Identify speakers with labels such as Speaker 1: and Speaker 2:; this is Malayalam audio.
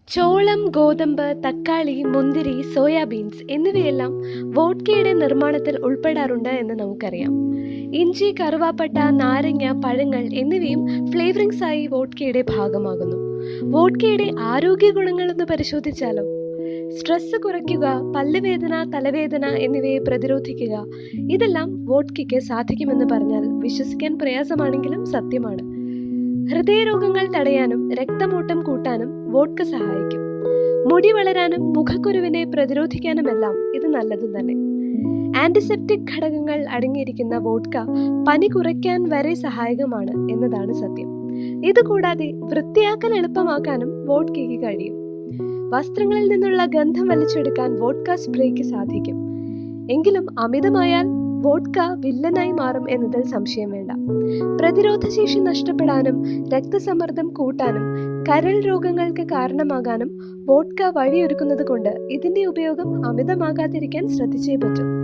Speaker 1: ചോളം, ഗോതമ്പ്, തക്കാളി, മുന്തിരി, സോയാബീൻസ് എന്നിവയെല്ലാം വോഡ്കയുടെ നിർമ്മാണത്തിൽ ഉൾപ്പെടാറുണ്ട് എന്ന് നമുക്കറിയാം. ഇഞ്ചി, കറുവാപ്പട്ട, നാരങ്ങ, പഴങ്ങൾ എന്നിവയും ഫ്ലേവറിംഗ്സ് ആയി വോഡ്കയുടെ ഭാഗമാകുന്നു. വോഡ്കയുടെ ആരോഗ്യ ഗുണങ്ങളൊന്ന് പരിശോധിച്ചാലോ? സ്ട്രെസ് കുറയ്ക്കുക, പല്ലുവേദന, തലവേദന എന്നിവയെ പ്രതിരോധിക്കുക, ഇതെല്ലാം വോഡ്കയ്ക്ക് സാധിക്കുമെന്ന് പറഞ്ഞാൽ വിശ്വസിക്കാൻ പ്രയാസമാണെങ്കിലും സത്യമാണ്. ഹൃദയരോഗങ്ങൾ തടയാനും രക്തമോട്ടം കൂട്ടാനും വോഡ്ക സഹായിക്കും. മുടി വളരാനും മുഖക്കുരുവിനെ പ്രതിരോധിക്കാനുമെല്ലാം ഇത് നല്ലതു തന്നെ. ആന്റിസെപ്റ്റിക് ഘടകങ്ങൾ അടങ്ങിയിരിക്കുന്ന വോഡ്ക പനി കുറയ്ക്കാൻ വരെ സഹായകമാണ് എന്നതാണ് സത്യം. ഇതുകൂടാതെ വൃത്തിയാക്കൽ എളുപ്പമാക്കാനും വോഡ്കയ്ക്ക് കഴിയും. വസ്ത്രങ്ങളിൽ നിന്നുള്ള ഗന്ധം വലിച്ചെടുക്കാൻ വോഡ്ക സ്പ്രേക്ക് സാധിക്കും. എങ്കിലും അമിതമായാൽ വോഡ്ക വില്ലനായി മാറും എന്നതിൽ സംശയം വേണ്ട. പ്രതിരോധശേഷി നഷ്ടപ്പെടാനും രക്തസമ്മർദ്ദം കൂട്ടാനും കരൾ രോഗങ്ങൾക്ക് കാരണമാകാനും വോഡ്ക വഴിയൊരുക്കുന്നത് കൊണ്ട് ഇതിന്റെ ഉപയോഗം അമിതമാകാതിരിക്കാൻ ശ്രദ്ധിച്ചേ പറ്റൂ.